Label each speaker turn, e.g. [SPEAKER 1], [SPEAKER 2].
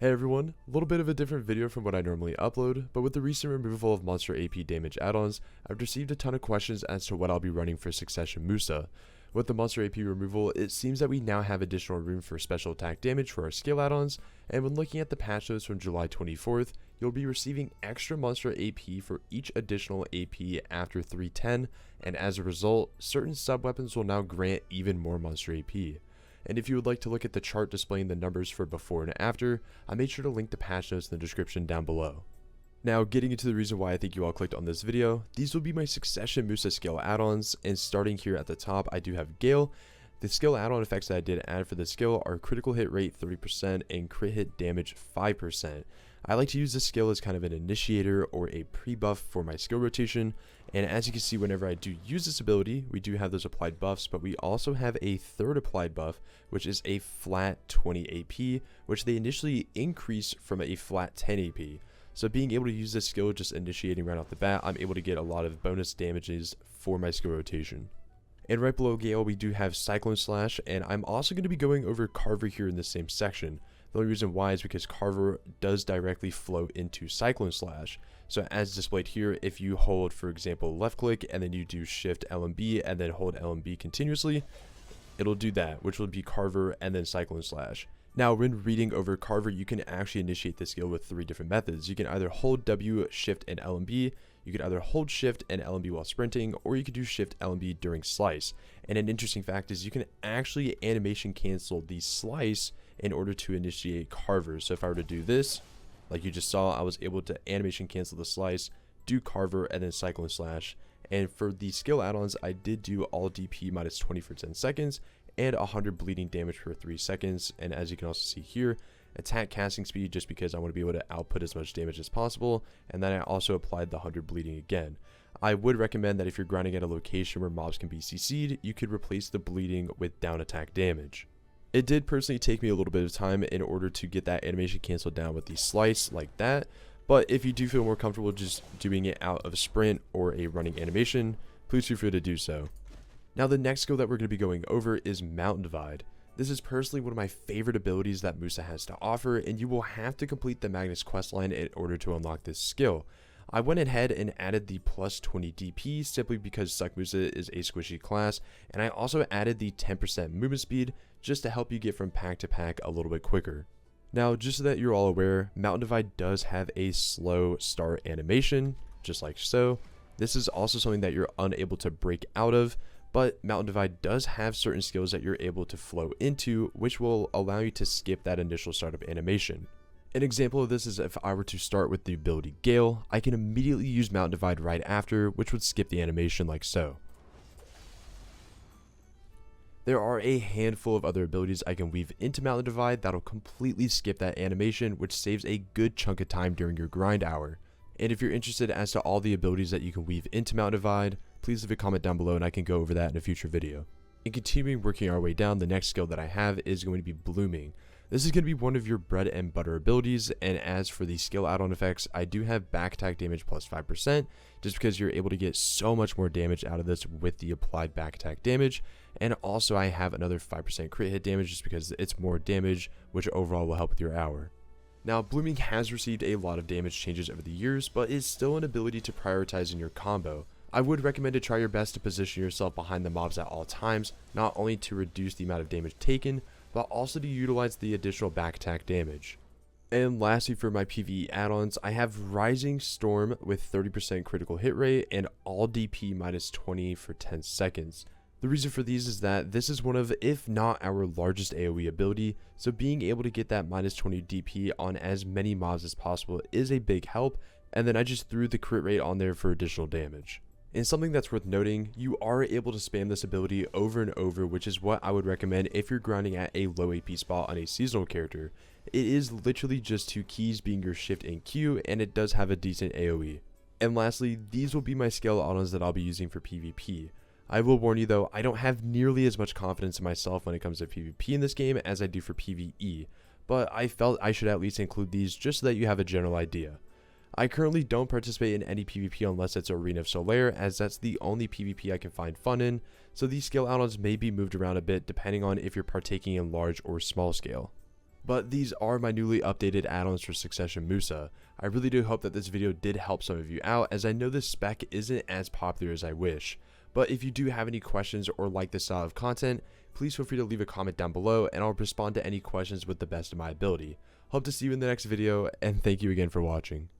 [SPEAKER 1] Hey everyone, a little bit of a different video from what I normally upload, but with the recent removal of monster AP damage add-ons, I've received a ton of questions as to what I'll be running for Succession Musa. With the monster AP removal, it seems that we now have additional room for special attack damage for our skill add-ons, and when looking at the patch notes from July 24th, you'll be receiving extra monster AP for each additional AP after 310, and as a result, certain sub-weapons will now grant even more monster AP. And if you would like to look at the chart displaying the numbers for before and after, I made sure to link the patch notes in the description down below. Now, getting into the reason why I think you all clicked on this video, these will be my Succession Musa skill add-ons, and starting here at the top, I do have Gail. The skill add-on effects that I did add for the skill are critical hit rate 30% and crit hit damage 5%. I like to use this skill as kind of an initiator or a pre-buff for my skill rotation, and as you can see, whenever I do use this ability, we do have those applied buffs, but we also have a third applied buff, which is a flat 20 AP, which they initially increase from a flat 10 AP. So being able to use this skill just initiating right off the bat, I'm able to get a lot of bonus damages for my skill rotation. And right below Gail, we do have Cyclone Slash, and I'm also going to be going over Carver here in the same section. The only reason why is because Carver does directly flow into Cyclone Slash. So as displayed here, if you hold, for example, left click and then you do shift LMB and then hold LMB continuously, it'll do that, which will be Carver and then Cyclone Slash. Now, when reading over Carver, you can actually initiate this skill with 3 different methods. You can either hold W, shift, and LMB. You could either hold shift and LMB while sprinting, or you could do shift LMB during slice. And an interesting fact is you can actually animation cancel the slice in order to initiate Carver. So if I were to do this, like you just saw, I was able to animation cancel the slice, do Carver, and then Cyclone Slash. And for the skill add-ons, I did do all DP minus 20 for 10 seconds and 100 bleeding damage for 3 seconds. And as you can also see here, attack casting speed just because I want to be able to output as much damage as possible. And then I also applied the 100 bleeding again. I would recommend that if you're grinding at a location where mobs can be CC'd, you could replace the bleeding with down attack damage. It did personally take me a little bit of time in order to get that animation canceled down with the slice like that, but if you do feel more comfortable just doing it out of a sprint or a running animation, please feel free to do so. Now the next skill that we're going to be going over is Mountain Divide. This is personally one of my favorite abilities that Musa has to offer, and you will have to complete the Magnus questline in order to unlock this skill. I went ahead and added the plus 20 DP simply because Suck Musa is a squishy class, and I also added the 10% movement speed just to help you get from pack to pack a little bit quicker. Now, just so that you're all aware, Mountain Divide does have a slow start animation, just like so. This is also something that you're unable to break out of, but Mountain Divide does have certain skills that you're able to flow into, which will allow you to skip that initial startup animation. An example of this is if I were to start with the ability Gail, I can immediately use Mountain Divide right after, which would skip the animation like so. There are a handful of other abilities I can weave into Mountain Divide that'll completely skip that animation, which saves a good chunk of time during your grind hour. And if you're interested as to all the abilities that you can weave into Mountain Divide, please leave a comment down below and I can go over that in a future video. And continuing working our way down, the next skill that I have is going to be Blooming. This is going to be one of your bread and butter abilities, and as for the skill add-on effects, I do have back attack damage plus 5%, just because you're able to get so much more damage out of this with the applied back attack damage, and also I have another 5% crit hit damage just because it's more damage, which overall will help with your hour. Now, Blooming has received a lot of damage changes over the years, but is still an ability to prioritize in your combo. I would recommend to try your best to position yourself behind the mobs at all times, not only to reduce the amount of damage taken, but also to utilize the additional back attack damage. And lastly, for my PvE add-ons, I have Rising Storm with 30% critical hit rate and all DP minus 20 for 10 seconds. The reason for these is that this is one of, if not our largest AoE ability, so being able to get that minus 20 DP on as many mobs as possible is a big help, and then I just threw the crit rate on there for additional damage. And something that's worth noting, you are able to spam this ability over and over, which is what I would recommend if you're grinding at a low AP spot on a seasonal character. It is literally just 2 keys being your shift and Q, and it does have a decent AoE. And lastly, these will be my skill add-ons that I'll be using for PvP. I will warn you though, I don't have nearly as much confidence in myself when it comes to PvP in this game as I do for PvE, but I felt I should at least include these just so that you have a general idea. I currently don't participate in any PvP unless it's Arena of Solaire, as that's the only PvP I can find fun in, so these skill add-ons may be moved around a bit depending on if you're partaking in large or small scale. But these are my newly updated add-ons for Succession Musa. I really do hope that this video did help some of you out, as I know this spec isn't as popular as I wish. But if you do have any questions or like this style of content, please feel free to leave a comment down below and I'll respond to any questions with the best of my ability. Hope to see you in the next video, and thank you again for watching.